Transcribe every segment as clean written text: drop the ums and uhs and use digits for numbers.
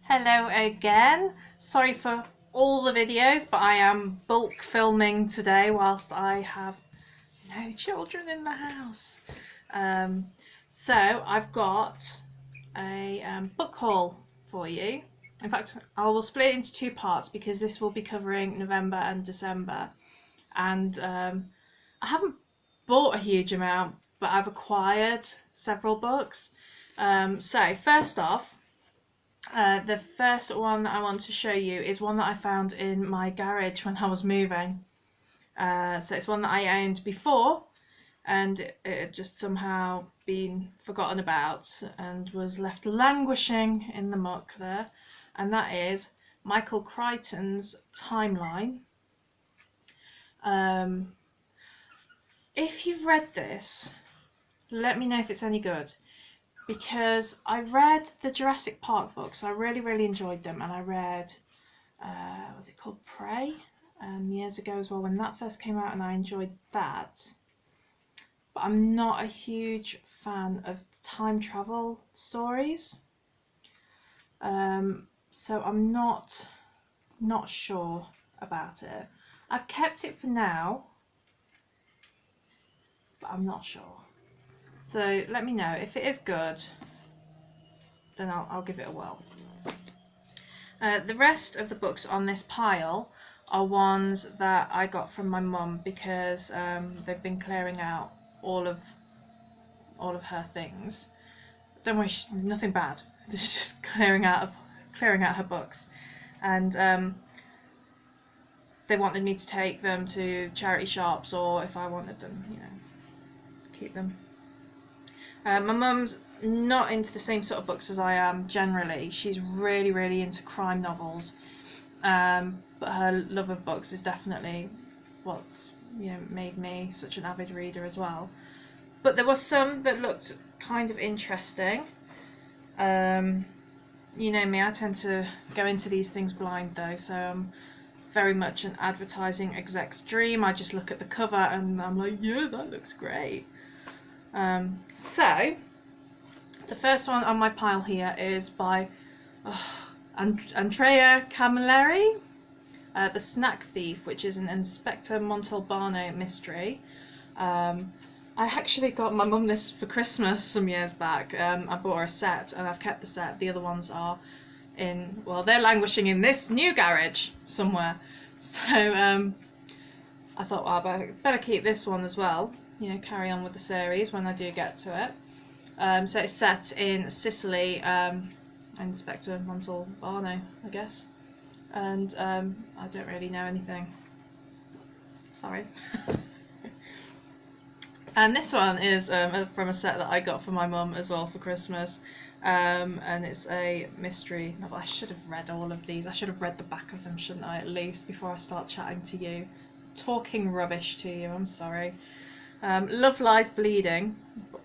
Hello again. Sorry for all the videos, but I am bulk filming today whilst I have no children in the house. Um, so I've got a book haul for you. In fact, I will split it into two parts because this will be covering November and December. And I haven't bought a huge amount, but I've acquired several books. So first off, the first one that I want to show you is one that I found in my garage when I was moving. So it's one that I owned before, and it had just somehow been forgotten about and was left languishing in the muck there. And that is Michael Crichton's Timeline. Um, if you've read this, let me know if it's any good. Because I read the Jurassic Park books, I really enjoyed them, and I read, was it called Prey? Years ago as well, when that first came out, and I enjoyed that. But I'm not a huge fan of time travel stories, so I'm not sure about it. I've kept it for now, but I'm not sure. So let me know if it is good. Then I'll give it a whirl. The rest of the books on this pile are ones that I got from my mum because they've been clearing out all of her things. Don't worry, there's nothing bad. It's just clearing out her books, and they wanted me to take them to charity shops, or if I wanted them, keep them. My mum's not into the same sort of books as I am generally. She's really into crime novels. But her love of books is definitely what's made me such an avid reader as well. But there were some that looked kind of interesting. You know me, I tend to go into these things blind though, so I'm very much an advertising exec's dream. I just look at the cover and I'm like, yeah, that looks great. So the first one on my pile here is by Andrea Camilleri. The Snack Thief, which is an Inspector Montalbano mystery. I actually got my mum this for Christmas some years back. I bought her a set and I've kept the set. The other ones are they're languishing in this new garage somewhere. So I thought, well, I better keep this one as well. Carry on with the series when I do get to it. So it's set in Sicily, Inspector Montalbano, I guess. And I don't really know anything. Sorry. And this one is from a set that I got for my mum as well for Christmas. And it's a mystery novel. I should have read all of these. I should have read the back of them, shouldn't I, at least, before I start chatting to you. Talking rubbish to you, I'm sorry. Love Lies Bleeding.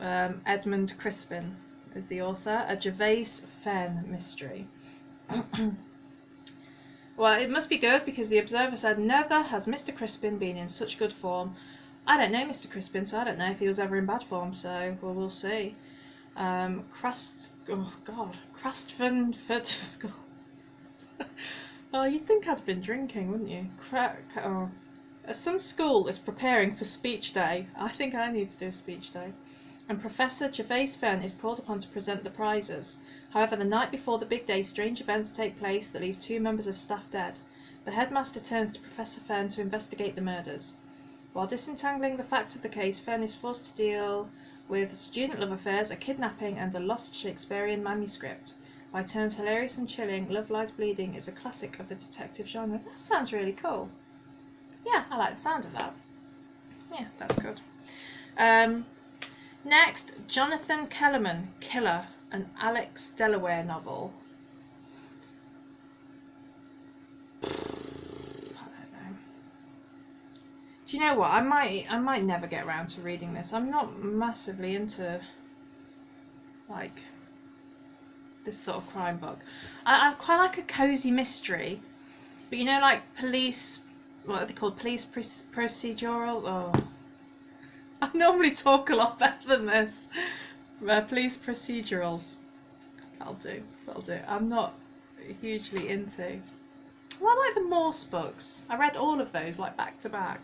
Edmund Crispin is the author. A Gervais Fenn mystery. Well, it must be good because the Observer said, never has Mr. Crispin been in such good form. I don't know Mr. Crispin, so I don't know if he was ever in bad form, so we'll see. Crastvan School. Oh, you'd think I'd been drinking, wouldn't you? Some school is preparing for speech day. I think I need to do a speech day. And Professor Gervais Fenn is called upon to present the prizes. However, the night before the big day, strange events take place that leave 2 members of staff dead. The headmaster turns to Professor Fenn to investigate the murders. While disentangling the facts of the case, Fenn is forced to deal with student love affairs, a kidnapping, and a lost Shakespearean manuscript. By turns hilarious and chilling, Love Lies Bleeding is a classic of the detective genre. That sounds really cool. Yeah, I like the sound of that. Yeah, that's good. Next, Jonathan Kellerman, Killer, an Alex Delaware novel. I don't know. Do you know what? I might never get around to reading this. I'm not massively into like this sort of crime book. I quite like a cozy mystery, but like police. What are they called? Police procedural. Oh, I normally talk a lot better than this. Police procedurals. That'll do. I'm not hugely into. Well, I like the Morse books. I read all of those like back to back.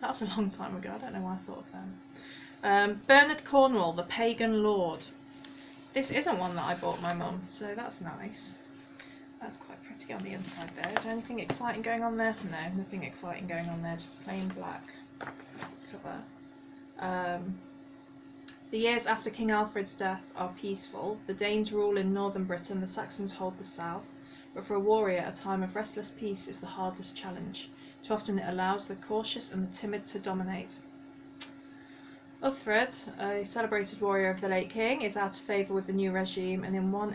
That was a long time ago. I don't know why I thought of them. Bernard Cornwell, The Pagan Lord. This isn't one that I bought my mum, so that's nice. That's quite pretty on the inside there. Is there anything exciting going on there? No, nothing exciting going on there, just plain black cover. The years after King Alfred's death are peaceful. The Danes rule in northern Britain, the Saxons hold the south. But for a warrior, a time of restless peace is the hardest challenge. Too often it allows the cautious and the timid to dominate. Uhtred, a celebrated warrior of the late king, is out of favour with the new regime, and in one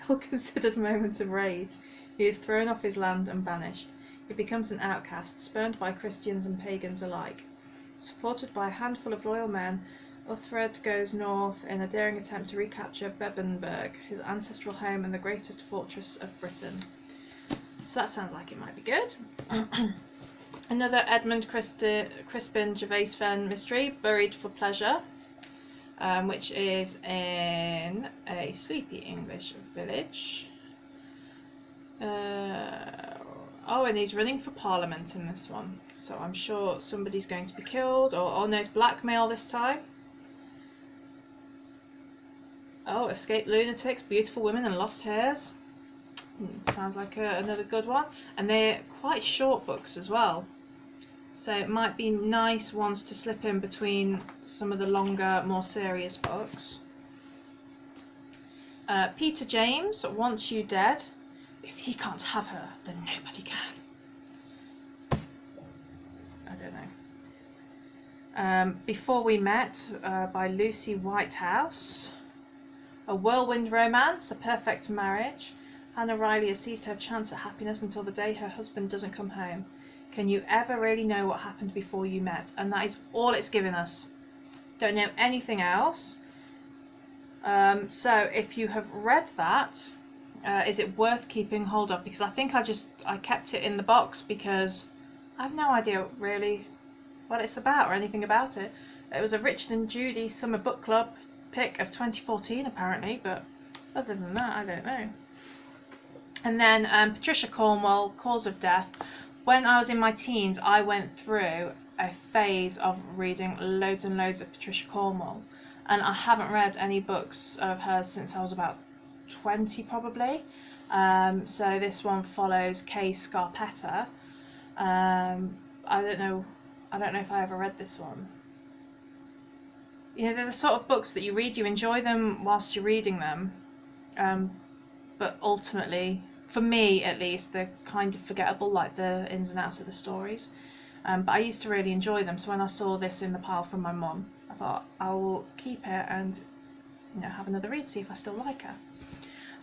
ill-considered moment of rage, he is thrown off his land and banished. He becomes an outcast, spurned by Christians and pagans alike. Supported by a handful of loyal men, Uhtred goes north in a daring attempt to recapture Bebbanburg, his ancestral home and the greatest fortress of Britain. So that sounds like it might be good. Another Edmund Crispin Gervais Fenn mystery, Buried for Pleasure, which is in a sleepy English village. Oh, and he's running for Parliament in this one, so I'm sure somebody's going to be killed, or oh no, it's blackmail this time. Oh, escaped lunatics, beautiful women and lost hairs. Sounds like another good one. And they're quite short books as well, so it might be nice ones to slip in between some of the longer, more serious books. Peter James, Want You Dead. If he can't have her, then nobody can. I don't know. Before We Met, by Lucy Whitehouse. A whirlwind romance, a perfect marriage. Hannah Riley has seized her chance at happiness until the day her husband doesn't come home. Can you ever really know what happened before you met? And that is all it's given us. Don't know anything else. So if you have read that, is it worth keeping hold of? Because I think I kept it in the box because I have no idea really what it's about or anything about it. It was a Richard and Judy Summer Book Club pick of 2014 apparently, but other than that I don't know. And then Patricia Cornwell, Cause of Death. When I was in my teens, I went through a phase of reading loads and loads of Patricia Cornwell, and I haven't read any books of hers since I was about 20 probably. So this one follows Kay Scarpetta. I don't know if I ever read this one. You know, they're the sort of books that you read, you enjoy them whilst you're reading them, but ultimately, for me at least, they're kind of forgettable, like the ins and outs of the stories. But I used to really enjoy them, so when I saw this in the pile from my mum, I thought I'll keep it and have another read, see if I still like her.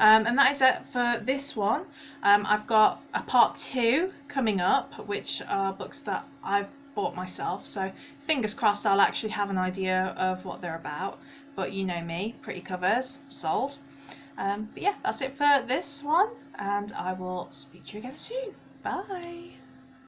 And that is it for this one. I've got a part 2 coming up, which are books that I've bought myself, so fingers crossed I'll actually have an idea of what they're about. But you know me, pretty covers, sold. But yeah, that's it for this one, and I will speak to you again soon. Bye!